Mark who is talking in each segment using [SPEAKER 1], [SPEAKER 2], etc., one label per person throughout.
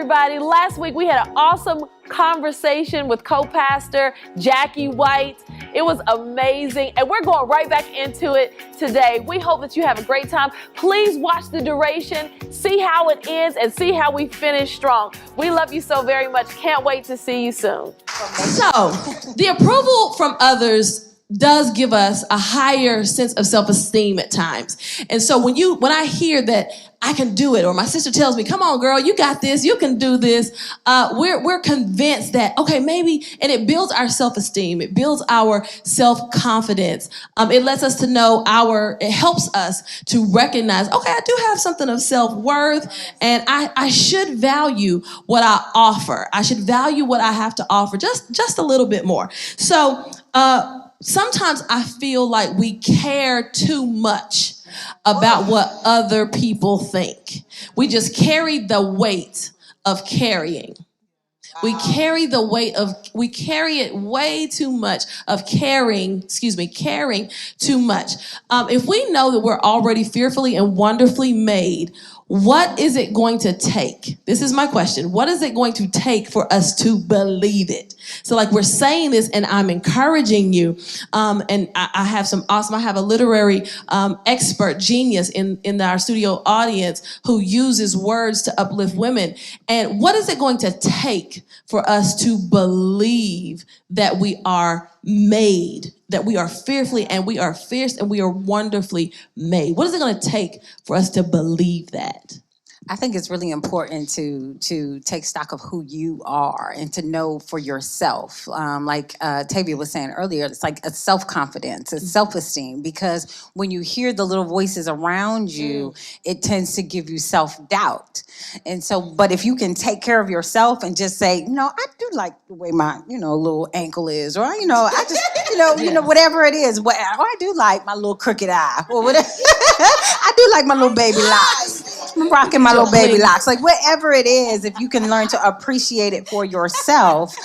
[SPEAKER 1] everybody. Last week we had an awesome conversation with co-pastor Jacque White. It was amazing, and we're going right back into it today. We hope that you have a great time. Please watch the duration, see how it ends, and see how we finish strong. We love you so very much. Can't wait to see you soon.
[SPEAKER 2] So, the approval from others does give us a higher sense of self-esteem at times. And so when I hear that I can do it, or my sister tells me, come on girl, you got this, you can do this, we're convinced that, okay, maybe, and it builds our self-esteem, it builds our self-confidence. It lets us to know it helps us to recognize, okay, I do have something of self-worth, and I should value what I offer. I should value what I have to offer just a little bit more. So, sometimes I feel like we care too much about what other people think. We just carry the weight of carrying. We carry it way too much of caring too much. If we know that we're already fearfully and wonderfully made, what is it going to take? This is my question. What is it going to take for us to believe it? So like we're saying this and I'm encouraging you. And I have a literary expert genius in our studio audience who uses words to uplift women. And what is it going to take for us to believe that we are made, that we are fearfully and we are fierce and we are wonderfully made? What is it going to take for us to believe that?
[SPEAKER 3] I think it's really important to take stock of who you are and to know for yourself. Like Tavia was saying earlier, it's like a self-confidence, a self-esteem, because when you hear the little voices around you, it tends to give you self-doubt. And so, but if you can take care of yourself and just say, I do like the way my, little ankle is, or, I just, whatever it is, or I do like my little crooked eye, or whatever. I do like my little baby locks. I'm rocking my little baby locks. Like whatever it is, if you can learn to appreciate it for yourself.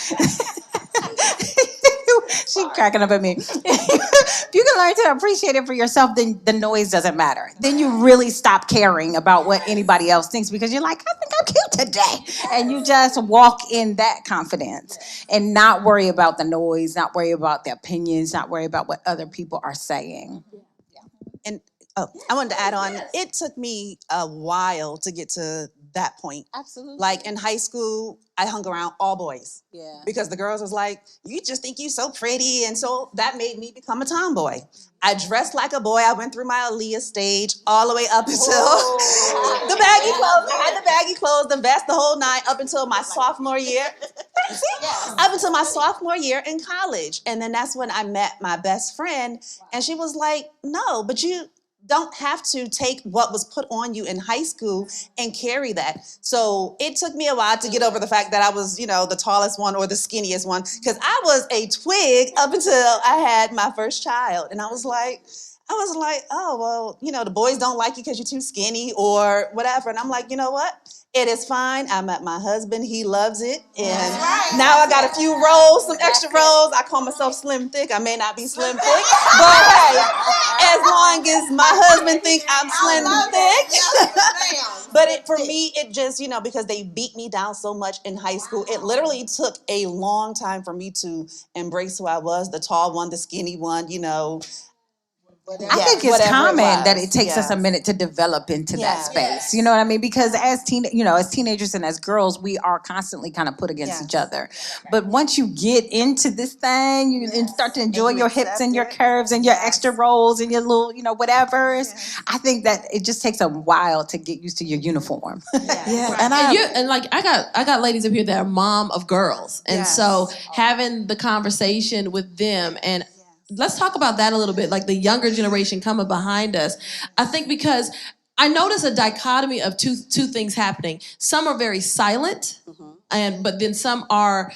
[SPEAKER 3] She's cracking up at me. If you can learn to appreciate it for yourself, then the noise doesn't matter. Then you really stop caring about what anybody else thinks, because you're like, I think I'm cute today. And you just walk in that confidence and not worry about the noise, not worry about the opinions, not worry about what other people are saying.
[SPEAKER 4] And I wanted to add on, it took me a while to get to that point.
[SPEAKER 3] Absolutely.
[SPEAKER 4] Like in high school, I hung around all boys.
[SPEAKER 3] Yeah.
[SPEAKER 4] Because the girls was like, you just think you so pretty. And so that made me become a tomboy. I dressed like a boy. I went through my Aaliyah stage all the way up until the baggy clothes. I had the baggy clothes, the vest, the whole nine, up until my sophomore year. Up until my sophomore year in college. And then that's when I met my best friend. And she was like, no, but you don't have to take what was put on you in high school and carry that. So it took me a while to get over the fact that I was, the tallest one or the skinniest one, because I was a twig up until I had my first child. And I was like, oh, well, the boys don't like you because you're too skinny or whatever. And I'm like, you know what? It is fine. I met my husband. He loves it. And now I got a few rolls, some extra rolls. I call myself slim thick. I may not be slim thick, but hey, as long as my husband think I'm slim thick. But for me, it just, because they beat me down so much in high school, it literally took a long time for me to embrace who I was, the tall one, the skinny one,
[SPEAKER 3] I think it's common that it takes us a minute to develop into that space. You know what I mean? Because as teenagers and as girls, we are constantly kind of put against each other. But once you get into this thing, you start to enjoy your hips and your curves and your extra rolls and your little, whatevers. I think that it just takes a while to get used to your uniform.
[SPEAKER 2] And I got ladies up here that are mom of girls, and so having the conversation with them and. Let's talk about that a little bit, like the younger generation coming behind us. I think because I notice a dichotomy of two things happening. Some are very silent, but then some are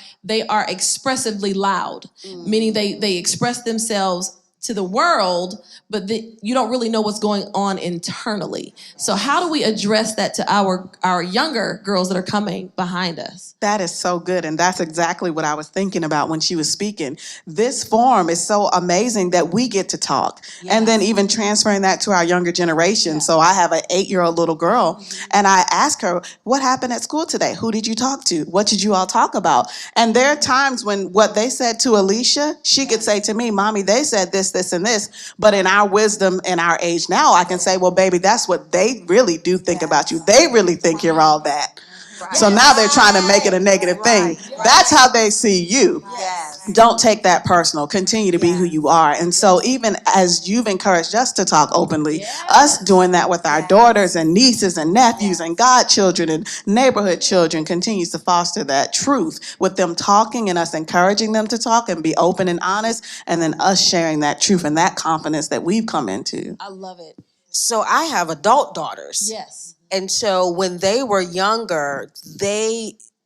[SPEAKER 2] expressively loud, meaning they express themselves to the world, but you don't really know what's going on internally. So how do we address that to our younger girls that are coming behind us?
[SPEAKER 5] That is so good. And that's exactly what I was thinking about when she was speaking. This forum is so amazing that we get to talk. Yes. And then even transferring that to our younger generation. Yeah. So I have an 8-year-old little girl, and I ask her, what happened at school today? Who did you talk to? What did you all talk about? And there are times when what they said to Alicia, she could say to me, Mommy, they said this, this, and this. But in our wisdom, in our age now, I can say, well, baby, that's what they really do think about you. They really think you're all that. Right. So now they're trying to make it a negative thing. That's how they see you. Yes. Don't take that personal. Continue to be who you are. And so even as you've encouraged us to talk openly, us doing that with our daughters and nieces and nephews and godchildren and neighborhood children continues to foster that truth with them talking and us encouraging them to talk and be open and honest, and then us sharing that truth and that confidence that we've come into.
[SPEAKER 2] I love it.
[SPEAKER 6] So I have adult daughters.
[SPEAKER 2] Yes.
[SPEAKER 6] And so when they were younger,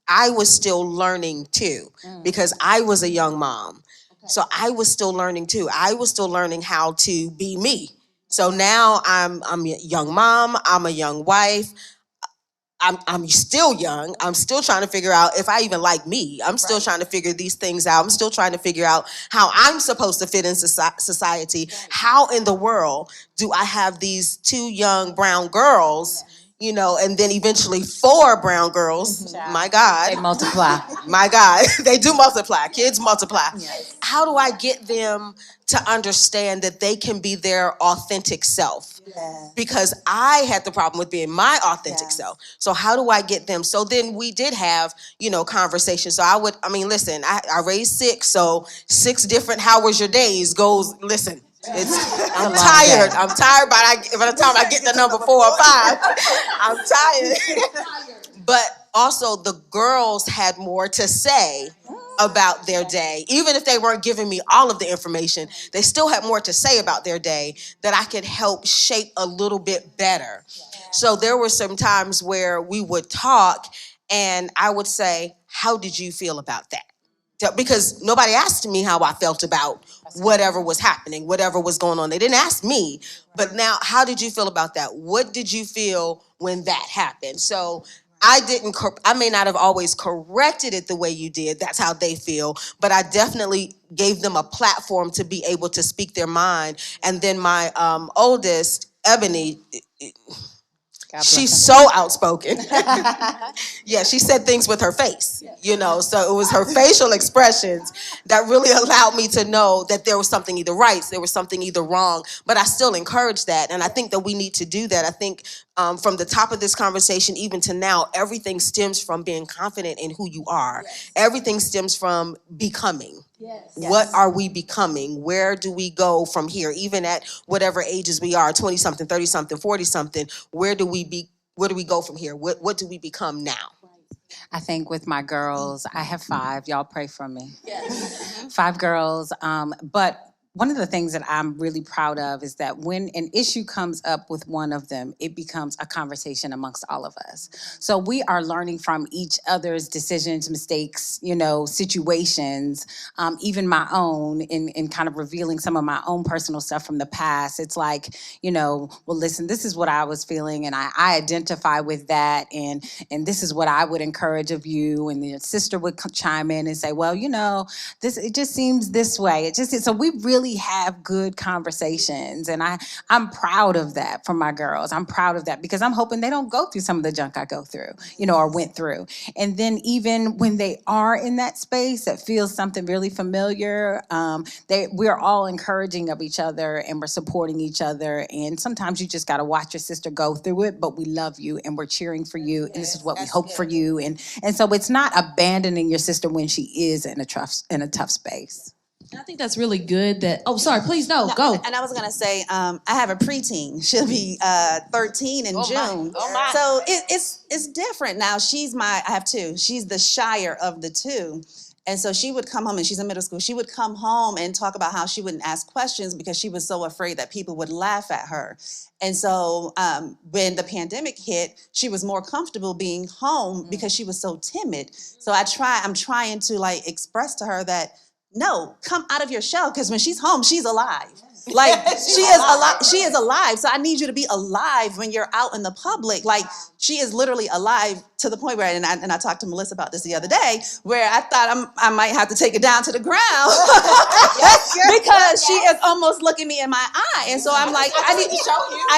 [SPEAKER 6] I was still learning too, because I was a young mom. Okay. So I was still learning too. I was still learning how to be me. So now I'm a young mom, I'm a young wife. I'm still young. I'm still trying to figure out if I even like me. I'm still trying to figure these things out. I'm still trying to figure out how I'm supposed to fit in society. How in the world do I have these 2 young brown girls, you know, and then eventually 4 brown girls? My God.
[SPEAKER 3] They multiply.
[SPEAKER 6] My God. They do multiply. Kids multiply. Yes. How do I get them to understand that they can be their authentic self? Yes. Because I had the problem with being my authentic self. So how do I get them? So then we did have, you know, conversations. So listen, I raised 6, so 6 different how was your days goes, listen. I'm tired. I'm tired by the time I get to number 4 or 5. I'm tired. But also the girls had more to say about their day. Even if they weren't giving me all of the information, they still had more to say about their day that I could help shape a little bit better. So there were some times where we would talk and I would say, how did you feel about that? Because nobody asked me how I felt about whatever was happening, whatever was going on. They didn't ask me, but now, how did you feel about that? What did you feel when that happened? So I may not have always corrected it the way you did. That's how they feel. But I definitely gave them a platform to be able to speak their mind. And then my oldest, Ebony, she's so outspoken. Yeah, she said things with her face, you know, so it was her facial expressions that really allowed me to know that there was something either right, there was something either wrong, but I still encourage that. And I think that we need to do that. I think from the top of this conversation, even to now, everything stems from being confident in who you are. Yes. Everything stems from becoming. Yes. What are we becoming? Where do we go from here? Even at whatever ages we are, 20-something, 30-something, 40-something, where do we go from here? What do we become now?
[SPEAKER 3] I think with my girls, I have 5. Y'all pray for me. Yes. 5 girls. But one of the things that I'm really proud of is that when an issue comes up with one of them, it becomes a conversation amongst all of us. So we are learning from each other's decisions, mistakes, you know, situations, even my own, in kind of revealing some of my own personal stuff from the past. It's like, you know, well, listen, this is what I was feeling, and I identify with that, and this is what I would encourage of you. And the sister would chime in and say, well, you know, it just seems this way. So we really have good conversations, and I'm proud of that for my girls. I'm proud of that because I'm hoping they don't go through some of the junk I go through, you know, or went through. And then even when they are in that space that feels something really familiar, we're all encouraging of each other and we're supporting each other. And sometimes you just got to watch your sister go through it, but we love you and we're cheering for you, and this is what we hope for you. And so it's not abandoning your sister when she is in a tough space.
[SPEAKER 2] I think that's really good that, sorry, please, no, go.
[SPEAKER 4] And I was going to say, I have a preteen. She'll be 13 in June. My. So it's different. Now, I have 2. She's the shyer of the 2. And so she would come home, and she's in middle school. She would come home and talk about how she wouldn't ask questions because she was so afraid that people would laugh at her. And so when the pandemic hit, she was more comfortable being home because she was so timid. So I'm trying to like express to her that no, come out of your shell, because when she's home, she's alive. Like she is alive. She is alive. So I need you to be alive when you're out in the public. Like she is literally alive to the point where, and I talked to Melissa about this the other day, where I thought I might have to take it down to the ground because she is almost looking me in my eye. And so I'm like, I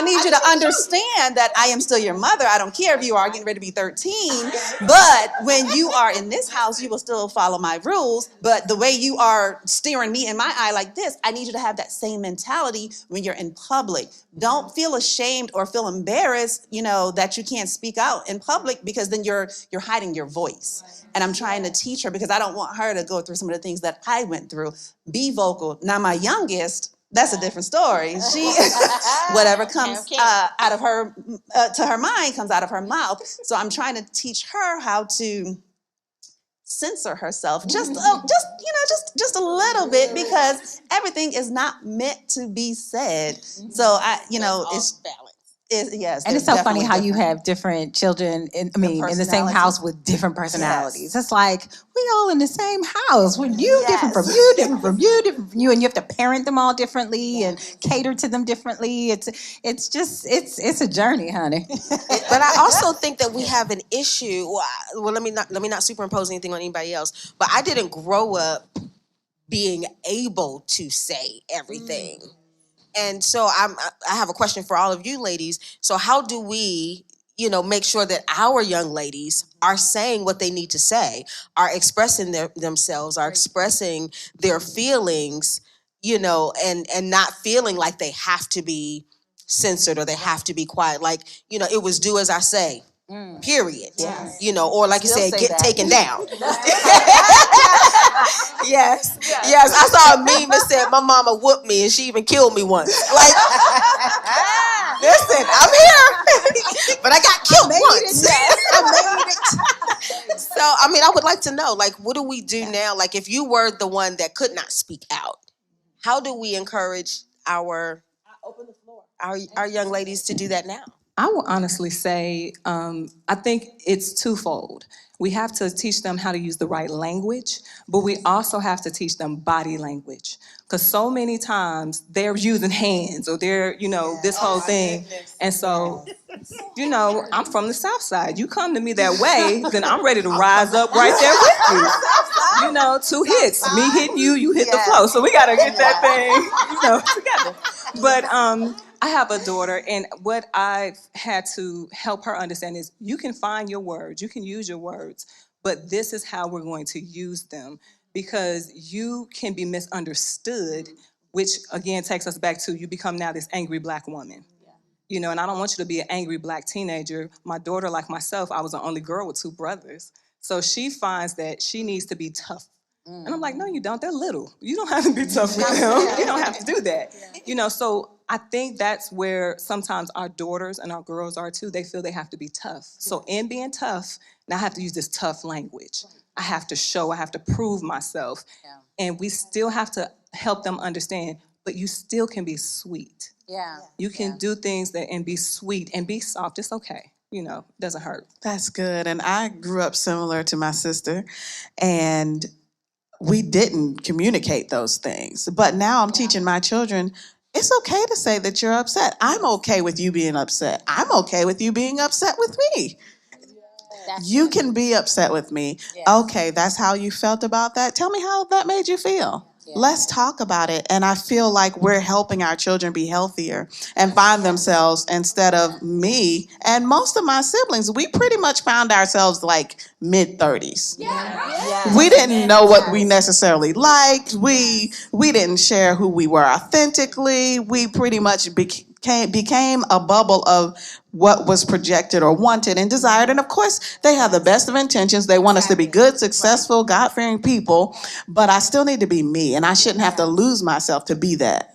[SPEAKER 4] need you to understand that I am still your mother. I don't care if you are getting ready to be 13, but when you are in this house, you will still follow my rules. But the way you are staring me in my eye like this, I need you to have that same mentality when you're in public. Don't feel ashamed or feel embarrassed, that you can't speak out in public, because then you're hiding your voice. And I'm trying to teach her, because I don't want her to go through some of the things that I went through. Be vocal. Now, my youngest, that's a different story. She, whatever comes out of her, to her mind comes out of her mouth. So I'm trying to teach her how to censor herself just a little bit, because everything is not meant to be said. So it's balance. Yes,
[SPEAKER 3] and it's so funny how you have different children in the same house with different personalities. Yes. It's like we all in the same house. When you different from you, different from you, different from you, and you have to parent them all differently and cater to them differently. It's a journey, honey.
[SPEAKER 6] But I also think that we have an issue. Well, let me not superimpose anything on anybody else. But I didn't grow up being able to say everything. And so I have a question for all of you ladies. So how do we, make sure that our young ladies are saying what they need to say, are expressing themselves, are expressing their feelings, and not feeling like they have to be censored or they have to be quiet. Like, it was do as I say. Period. Yes. Or like
[SPEAKER 4] Still
[SPEAKER 6] you said, get
[SPEAKER 4] that.
[SPEAKER 6] taken down. Yes. I saw a meme that said my mama whooped me and she even killed me once. Like, listen, I'm here, but I got killed once. I made it. So, I would like to know, like, what do we do now? Like, if you were the one that could not speak out, how do we encourage our young ladies to do that now?
[SPEAKER 7] I will honestly say, I think it's twofold. We have to teach them how to use the right language, but we also have to teach them body language. Because so many times they're using hands or they're, this whole thing. And so, I'm from the South Side. You come to me that way, then I'm ready to rise up right there with you. 2 hits. Me hitting you, you hit the flow. So we got to get that thing, together. But I have a daughter, and what I've had to help her understand is you can find your words, you can use your words, but this is how we're going to use them, because you can be misunderstood, which again takes us back to you become now this angry Black woman. And I don't want you to be an angry Black teenager. My daughter, like myself, I was the only girl with 2 brothers. So she finds that she needs to be tough. And I'm like, no, you don't. They're little. You don't have to be tough with them. You don't have to do that. So I think that's where sometimes our daughters and our girls are too. They feel they have to be tough. So in being tough, now I have to use this tough language. I have to show, I have to prove myself. And we still have to help them understand, but you still can be sweet. You can do things and be sweet and be soft. It's okay. Doesn't hurt.
[SPEAKER 5] That's good. And I grew up similar to my sister, and we didn't communicate those things. But now I'm teaching my children, it's okay to say that you're upset. I'm okay with you being upset. I'm okay with you being upset with me. You can be upset with me. Okay, that's how you felt about that. Tell me how that made you feel. Let's talk about it. And I feel like we're helping our children be healthier and find themselves instead of me. And most of my siblings, we pretty much found ourselves like mid-30s. We didn't know what we necessarily liked. We didn't share who we were authentically. We pretty much became a bubble of what was projected or wanted and desired. And of course, they have the best of intentions. They want us to be good, successful, God-fearing people, but I still need to be me, and I shouldn't have to lose myself to be that.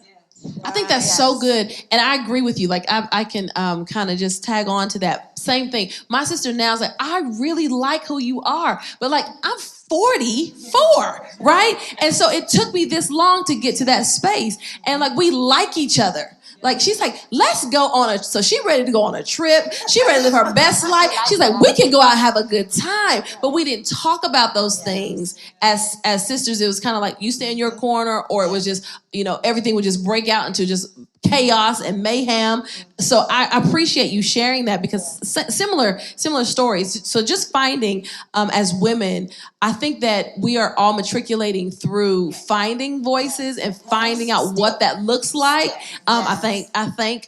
[SPEAKER 2] I think that's so good. And I agree with you. Like, I can kind of just tag on to that same thing. My sister now is like, I really like who you are. But like, I'm 44, right? And so it took me this long to get to that space. And like, we like each other. Like, she's like, let's go on so she ready to go on a trip. She ready to live her best life. She's like, we can go out and have a good time. But we didn't talk about those things as sisters. It was kind of like you stay in your corner, or it was just, everything would just break out into just chaos and mayhem. So I appreciate you sharing that, because similar stories. So just finding, as women, I think that we are all matriculating through finding voices and finding out what that looks like. I thank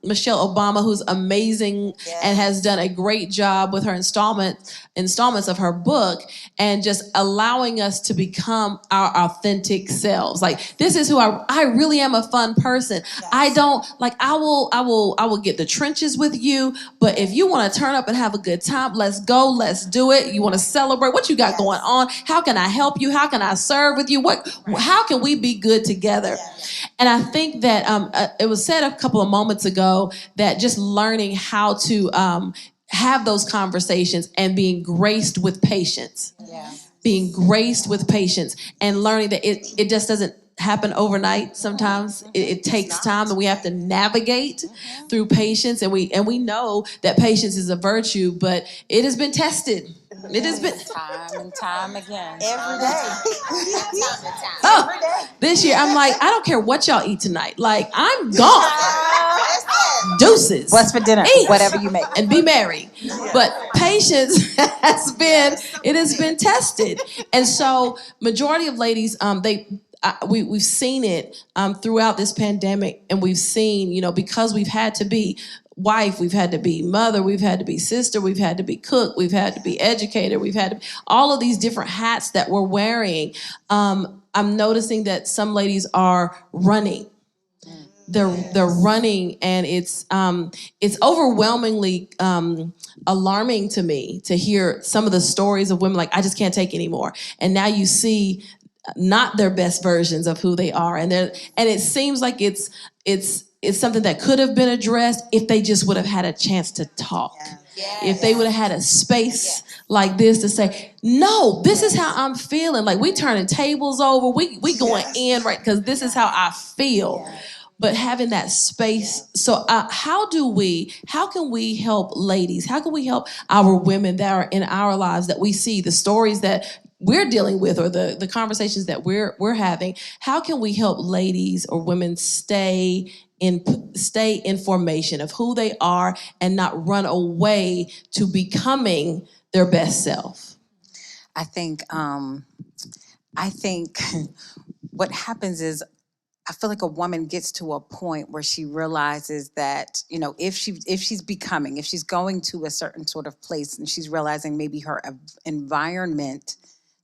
[SPEAKER 2] Michelle Obama, who's amazing and has done a great job with her installments of her book, and just allowing us to become our authentic selves. Like, this is who I really am, a fun person. I don't like, I will get the trenches with you, but if you want to turn up and have a good time, let's go, let's do it. You want to celebrate, what you got going on? How can I help you? How can I serve with you? How can we be good together? And I think that it was said a couple of moments ago that just learning how to have those conversations and being graced with patience. Being graced with patience and learning that it just doesn't happen overnight. Sometimes it takes time, and we have to navigate through patience. And we know that patience is a virtue, but it has been tested. It has been
[SPEAKER 3] time and time again.
[SPEAKER 4] Every day.
[SPEAKER 2] This year I'm like, I don't care what y'all eat tonight. Like, I'm gone. Deuces.
[SPEAKER 3] What's for dinner?
[SPEAKER 2] Eat.
[SPEAKER 3] Whatever you make.
[SPEAKER 2] And be merry. But patience has been tested. And so majority of ladies, we've seen it throughout this pandemic, and we've seen, because we've had to be wife, we've had to be mother, we've had to be sister, we've had to be cook, we've had to be educator, we've had to be, all of these different hats that we're wearing. I'm noticing that some ladies are running. They're running, and it's overwhelmingly alarming to me to hear some of the stories of women like, I just can't take anymore. And now you see not their best versions of who they are, and it seems like it's something that could have been addressed if they just would have had a chance to talk. If they would have had a space like this to say, no, this is how I'm feeling. Like, we turning tables over, we going in, right? Because this is how I feel. But having that space. So how can we help ladies? How can we help our women that are in our lives, that we see the stories that we're dealing with, or the conversations that we're having? How can we help ladies or women stay in formation of who they are and not run away to becoming their best self?
[SPEAKER 3] I think what happens is, I feel like a woman gets to a point where she realizes that, if she's going to a certain sort of place, and she's realizing maybe her environment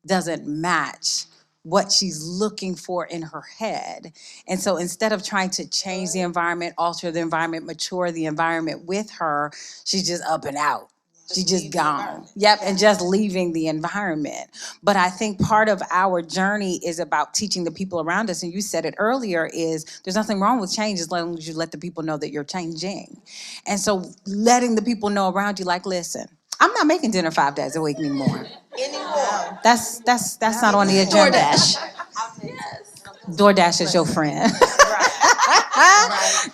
[SPEAKER 3] doesn't match what she's looking for in her head. And so instead of trying to change the environment, alter the environment, mature the environment with her, she's just up and out. She's just gone. And just leaving the environment. But I think part of our journey is about teaching the people around us, and you said it earlier, is there's nothing wrong with change as long as you let the people know that you're changing. And so letting the people know around you, like, listen, I'm not making dinner 5 days a week anymore. That's not on the agenda. DoorDash is your friend.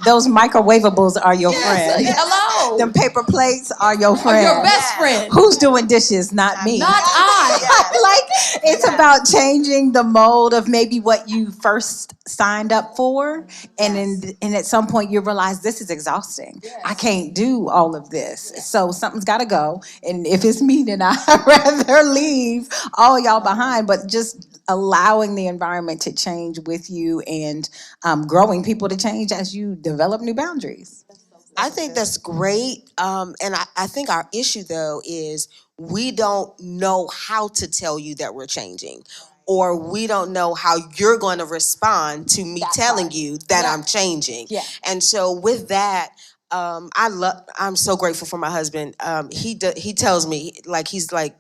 [SPEAKER 3] Those microwavables are your friend.
[SPEAKER 2] Hello.
[SPEAKER 3] Them paper plates are your friend.
[SPEAKER 2] Your best friend.
[SPEAKER 3] Who's doing dishes? Not me.
[SPEAKER 2] Not I.
[SPEAKER 3] Like, it's about changing the mold of maybe what you first signed up for. And at some point you realize, this is exhausting. I can't do all of this. So something's got to go. And if it's me, then I'd rather leave all y'all behind. But just allowing the environment to change with you, and growing people to change as you develop new boundaries.
[SPEAKER 6] I think that's great. And I think our issue, though, is we don't know how to tell you that we're changing, or we don't know how you're going to respond to me telling you that I'm changing. And so with that, I'm so grateful for my husband. He tells me, like, he's like,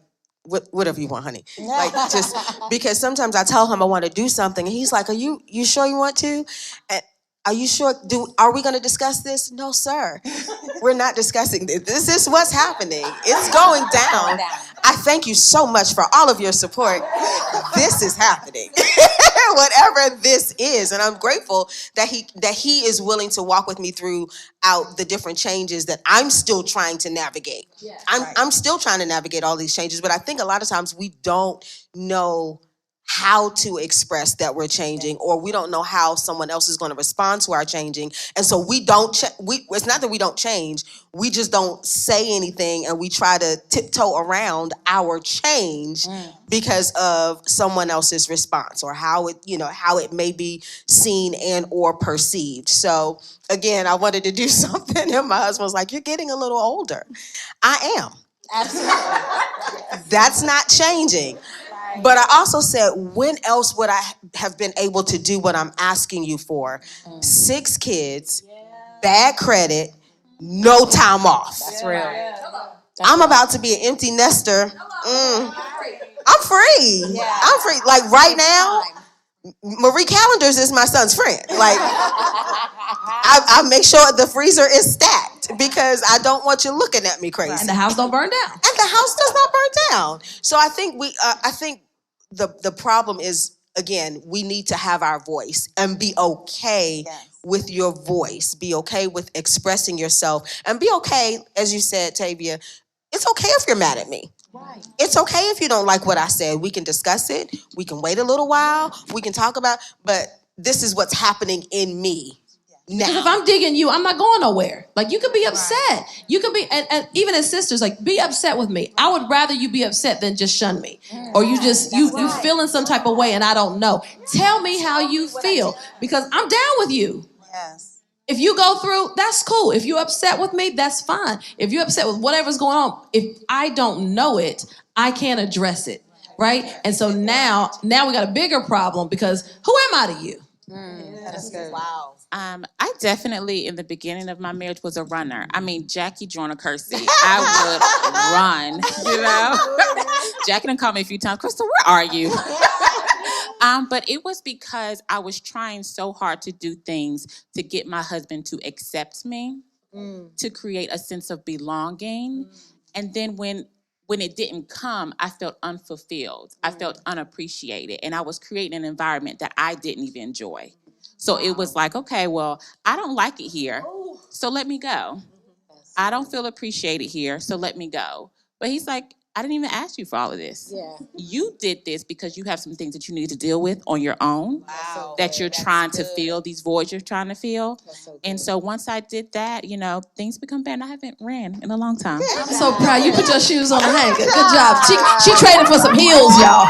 [SPEAKER 6] whatever you want, honey. Like, just because sometimes I tell him I want to do something, and he's like, are you sure you want to? And are you sure? Are we going to discuss this? No, sir. We're not discussing this. This is what's happening. It's going down. I thank you so much for all of your support. This is happening. Whatever this is. And I'm grateful that he is willing to walk with me throughout the different changes that I'm still trying to navigate. Yeah, I'm still trying to navigate all these changes, but I think a lot of times we don't know how to express that we're changing, or we don't know how someone else is going to respond to our changing. And so we don't, it's not that we don't change, we just don't say anything, and we try to tiptoe around our change because of someone else's response, or how it may be seen and or perceived. So again, I wanted to do something, and my husband was like, "You're getting a little older." I am. Absolutely. That's not changing. But I also said, when else would I have been able to do what I'm asking you for? 6 kids, bad credit, no time off.
[SPEAKER 3] That's real.
[SPEAKER 6] I'm about to be an empty nester. I'm free. Yeah. I'm free. Like right now, Marie Callender's is my son's friend. Like, I make sure the freezer is stacked because I don't want you looking at me crazy.
[SPEAKER 2] And the house don't burn down.
[SPEAKER 6] And the house does not burn down. So I think the problem is, again, we need to have our voice and be okay with your voice. Be okay with expressing yourself, and be okay, as you said, Tavia, it's okay if you're mad at me. Right. It's okay if you don't like what I said. We can discuss it. We can wait a little while. We can talk about, but this is what's happening in me now.
[SPEAKER 2] Because if I'm digging you, I'm not going nowhere. Like, you could be upset. Right. You could be, and even as sisters, like, be upset with me. I would rather you be upset than just shun me. Or you just, you feeling some type of way and I don't know. Tell me how you feel, because I'm down with you. Yes. If you go through, that's cool. If you're upset with me, that's fine. If you're upset with whatever's going on, if I don't know it, I can't address it, right? And so now we got a bigger problem, because who am I to you?
[SPEAKER 3] That's good. Wow.
[SPEAKER 8] I definitely, in the beginning of my marriage, was a runner. I mean, Jackie Joyner Kersey, I would run, you know? Jackie done called me a few times, Crystal, where are you? But it was because I was trying so hard to do things to get my husband to accept me, to create a sense of belonging. And then when it didn't come, I felt unfulfilled. I felt unappreciated. And I was creating an environment that I didn't even enjoy. So it was like, okay, well, I don't like it here, so let me go. I don't feel appreciated here, so let me go. But he's like, I didn't even ask you for all of this. Yeah. You did this because you have some things that you need to deal with on your own, that you're trying to fill, these voids you're trying to fill. And so once I did that, you know, things become better. And I haven't ran in a long time.
[SPEAKER 2] I'm so proud. You put your shoes on the hanger. Good job. She traded for some heels, y'all.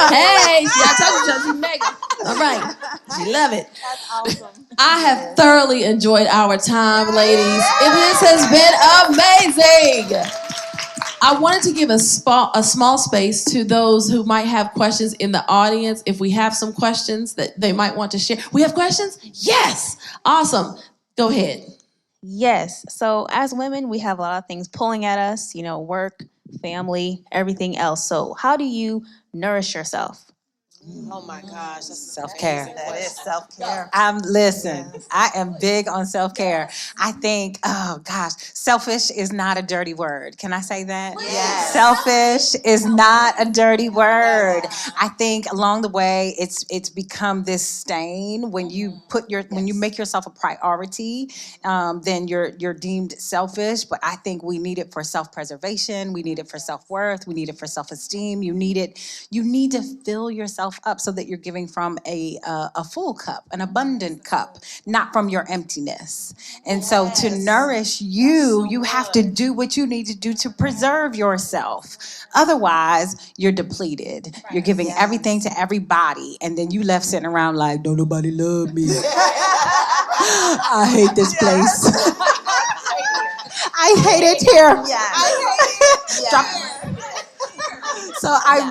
[SPEAKER 2] Hey, I told you, she's mega. All right. She love it.
[SPEAKER 3] That's awesome.
[SPEAKER 2] I have thoroughly enjoyed our time, ladies. This has been amazing. I wanted to give a small space to those who might have questions in the audience. If we have some questions that they might want to share. We have questions? Yes. Awesome. Go ahead.
[SPEAKER 9] Yes. So as women, we have a lot of things pulling at us, you know, work, family, everything else. So how do you nourish yourself?
[SPEAKER 6] Oh my gosh, that's
[SPEAKER 3] self-care.
[SPEAKER 6] That is self-care.
[SPEAKER 3] Listen, I am big on self-care. I think, oh gosh, selfish is not a dirty word. Can I say that? Yes. Selfish is not a dirty word. I think along the way, it's become this stain. When you when you make yourself a priority, then you're deemed selfish. But I think we need it for self-preservation. We need it for self-worth. We need it for self-esteem. You need to fill yourself up so that you're giving from a full cup, an abundant cup, not from your emptiness. And so to nourish you have to do what you need to do to preserve yourself. Otherwise, you're depleted. You're giving everything to everybody, and then you left sitting around like, don't nobody love me. I hate this place. I hate it here. So I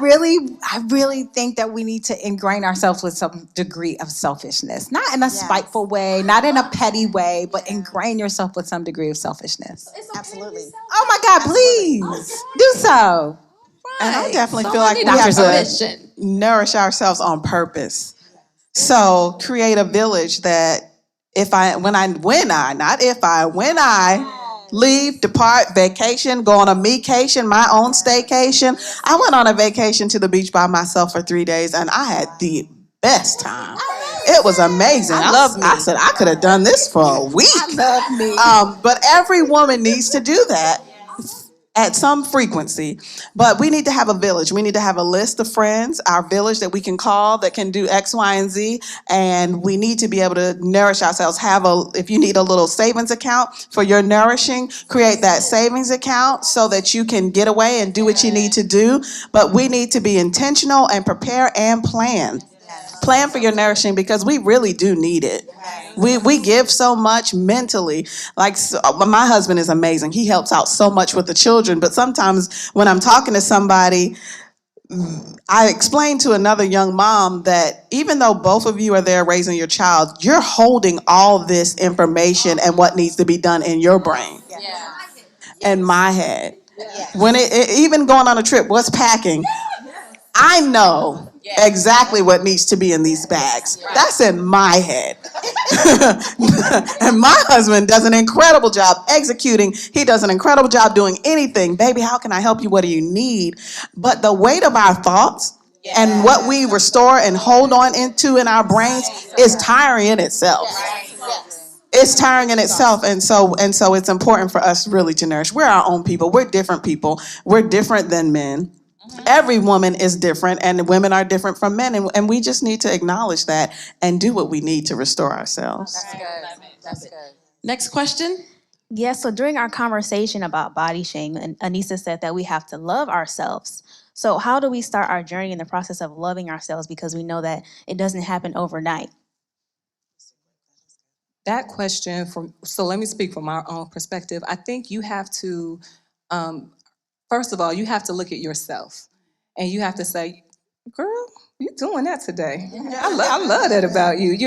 [SPEAKER 3] really think that we need to ingrain ourselves with some degree of selfishness. Not in a spiteful way, not in a petty way, but ingrain yourself with some degree of selfishness.
[SPEAKER 6] Absolutely.
[SPEAKER 3] Oh my God, please do so.
[SPEAKER 5] And I definitely feel like we have to nourish ourselves on purpose. So create a village that when I leave, depart, vacation, go on a me-cation, my own staycation. I went on a vacation to the beach by myself for 3 days, and I had the best time. It was amazing. I said I could have done this for a week.
[SPEAKER 3] I love me.
[SPEAKER 5] But every woman needs to do that at some frequency. But we need to have a village. We need to have a list of friends, our village that we can call that can do X, Y, and Z. And we need to be able to nourish ourselves. If you need a little savings account for your nourishing, create that savings account so that you can get away and do what you need to do. But we need to be intentional and prepare and plan. Plan for your nourishing because we really do need it. We give so much mentally. Like my husband is amazing. He helps out so much with the children. But sometimes when I'm talking to somebody, I explain to another young mom that even though both of you are there raising your child, you're holding all this information and what needs to be done in your brain, in my head. When even going on a trip, what's packing? I know exactly what needs to be in these bags. That's in my head. And my husband does an incredible job executing. He does an incredible job doing anything. Baby, how can I help you? What do you need? But the weight of our thoughts and what we restore and hold on into in our brains is tiring in itself. It's tiring in itself, and so it's important for us really to nourish. We're our own people. We're different people. We're different than men. Every woman is different, and women are different from men, and we just need to acknowledge that and do what we need to restore ourselves.
[SPEAKER 3] That's good.
[SPEAKER 2] Next question.
[SPEAKER 9] Yeah, so during our conversation about body shame, Anissa said that we have to love ourselves. So how do we start our journey in the process of loving ourselves? Because we know that it doesn't happen overnight.
[SPEAKER 7] That question, so let me speak from our own perspective. I think you have to, first of all, you have to look at yourself and you have to say, girl, you're doing that today. I love that about you,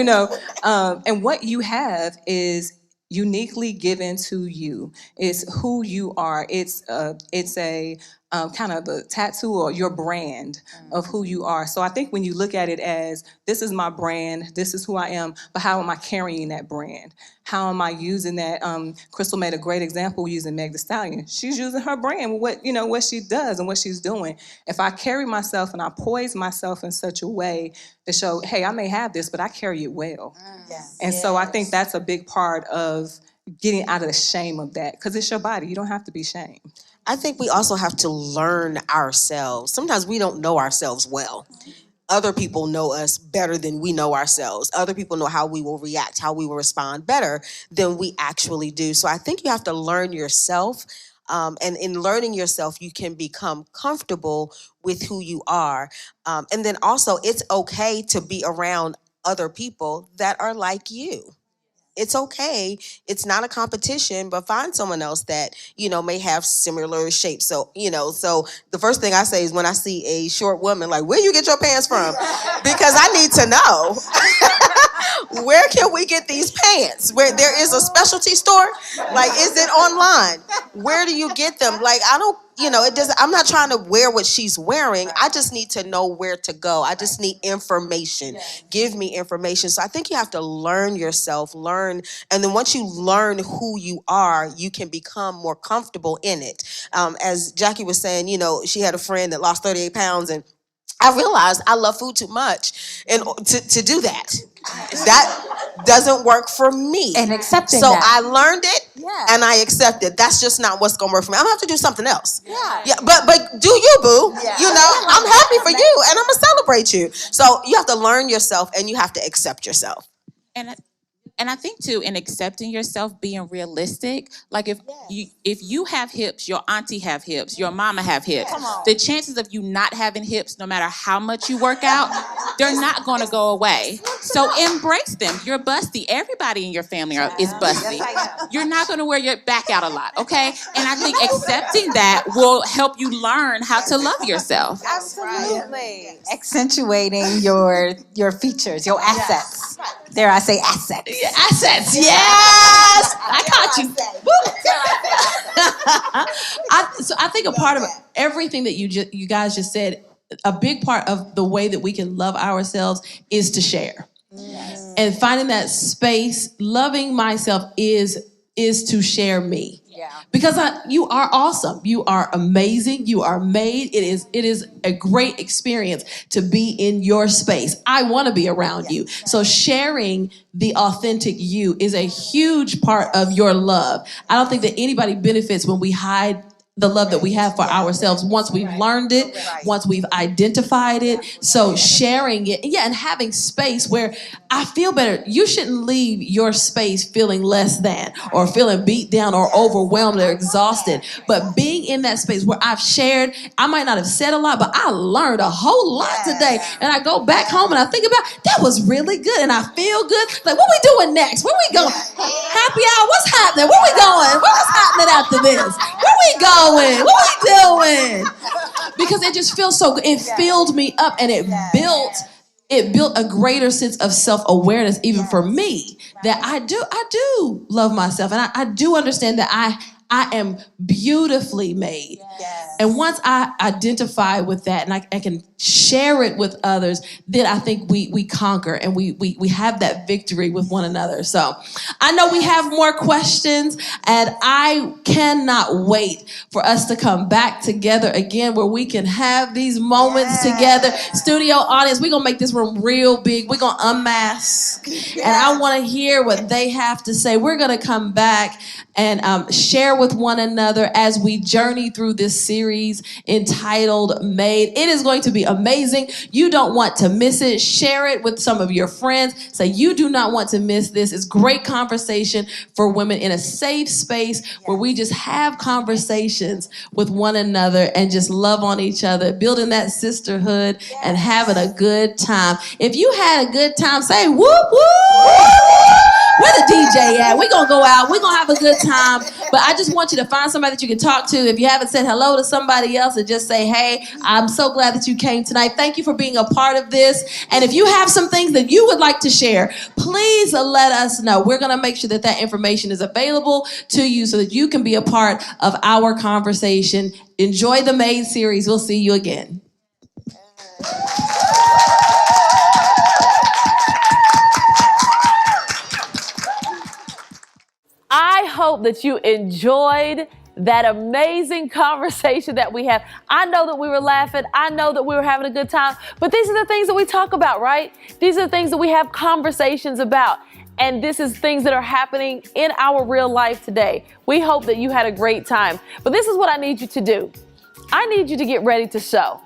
[SPEAKER 7] and what you have is uniquely given to you. It's who you are. It's a kind of a tattoo or your brand of who you are. So I think when you look at it as, this is my brand, this is who I am, but how am I carrying that brand? How am I using that? Crystal made a great example using Meg Thee Stallion. She's using her brand, what she does and what she's doing. If I carry myself and I poise myself in such a way to show, hey, I may have this, but I carry it well. And so I think that's a big part of getting out of the shame of that, because it's your body. You don't have to be shamed.
[SPEAKER 6] I think we also have to learn ourselves. Sometimes we don't know ourselves well. Other people know us better than we know ourselves. Other people know how we will react, how we will respond better than we actually do. So I think you have to learn yourself. And in learning yourself, you can become comfortable with who you are. And then also, it's okay to be around other people that are like you. It's okay. It's not a competition, but find someone else that, may have similar shapes. So, so the first thing I say is when I see a short woman, like, where you get your pants from? Because I need to know, where can we get these pants? Where there is a specialty store? Like, is it online? Where do you get them? Like, I don't, I'm not trying to wear what she's wearing. I just need to know where to go. I just need information. Give me information. So I think you have to learn yourself, and then once you learn who you are, you can become more comfortable in it. As Jackie was saying, she had a friend that lost 38 pounds, and I realized I love food too much and to do that. That doesn't work for me.
[SPEAKER 3] And accepting
[SPEAKER 6] so
[SPEAKER 3] that.
[SPEAKER 6] I learned it and I accepted. That's just not what's gonna work for me. I'm gonna have to do something else. But do you, boo? I'm happy for you and I'm gonna celebrate you. So you have to learn yourself and you have to accept yourself.
[SPEAKER 8] And I think too, in accepting yourself, being realistic, like if you have hips, your auntie have hips, your mama have hips, the chances of you not having hips, no matter how much you work out, they're not going to go away. So embrace them. You're busty. Everybody in your family is busty. You're not going to wear your back out a lot, okay? And I think accepting that will help you learn how to love yourself.
[SPEAKER 3] Absolutely. Accentuating your features, your assets. Dare I say assets?
[SPEAKER 2] Assets, yes! I caught you. So I think a part of everything that you guys just said, a big part of the way that we can love ourselves is to share. And finding that space, loving myself is is to share me.
[SPEAKER 3] Yeah.
[SPEAKER 2] Because you are awesome. You are amazing. You are made. It is a great experience to be in your space. I want to be around you. So sharing the authentic you is a huge part of your love. I don't think that anybody benefits when we hide the love that we have for ourselves once we've learned it, once we've identified it. So sharing it, and having space where I feel better. You shouldn't leave your space feeling less than or feeling beat down or overwhelmed or exhausted. But being in that space where I've shared, I might not have said a lot, but I learned a whole lot today. And I go back home and I think about, that was really good and I feel good. Like, what we doing next? Where we going? Happy hour? What's happening? Where we going? What's happening after this? Where we going? What we doing? Because it just feels so good. It filled me up and it built a greater sense of self-awareness even for me, that I do love myself, and I do understand that I am beautifully made. And once I identify with that and I can share it with others, then I think we conquer and we have that victory with one another. So I know we have more questions, and I cannot wait for us to come back together again where we can have these moments together. Studio audience, we're going to make this room real big. We're going to unmask. And I want to hear what they have to say. We're going to come back and share with one another as we journey through this series entitled Made. It is going to be amazing. You don't want to miss it. Share it with some of your friends. Say, you do not want to miss this. It's great conversation for women in a safe space where we just have conversations with one another and just love on each other, building that sisterhood and having a good time. If you had a good time, say whoop, whoop. Where the DJ at? We're going to go out. We're going to have a good time. But I just want you to find somebody that you can talk to. If you haven't said hello to somebody else, and just say, hey, I'm so glad that you came tonight. Thank you for being a part of this. And if you have some things that you would like to share, please let us know. We're going to make sure that that information is available to you so that you can be a part of our conversation. Enjoy the Made series. We'll see you again.
[SPEAKER 1] I hope that you enjoyed that amazing conversation that we had. I know that we were laughing. I know that we were having a good time. But these are the things that we talk about, right? These are the things that we have conversations about. And this is things that are happening in our real life today. We hope that you had a great time. But this is what I need you to do. I need you to get ready to sow.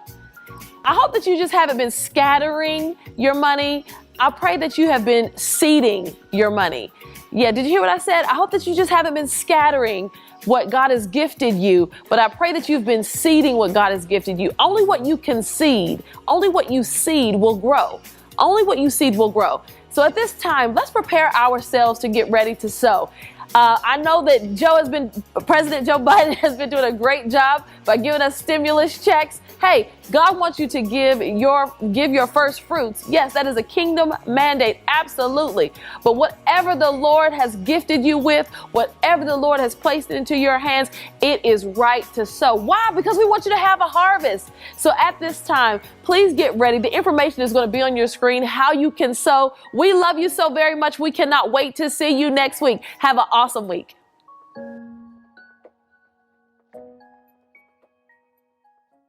[SPEAKER 1] I hope that you just haven't been scattering your money. I pray that you have been seeding your money. Yeah, did you hear what I said? I hope that you just haven't been scattering what God has gifted you, but I pray that you've been seeding what God has gifted you. Only what you can seed, only what you seed will grow. Only what you seed will grow. So at this time, let's prepare ourselves to get ready to sow. I know that President Joe Biden has been doing a great job by giving us stimulus checks. Hey, God wants you to give your first fruits. Yes, that is a kingdom mandate, absolutely. But whatever the Lord has gifted you with, whatever the Lord has placed into your hands, it is right to sow. Why? Because we want you to have a harvest. So at this time, please get ready. The information is going to be on your screen, how you can sow. We love you so very much. We cannot wait to see you next week. Have an awesome week.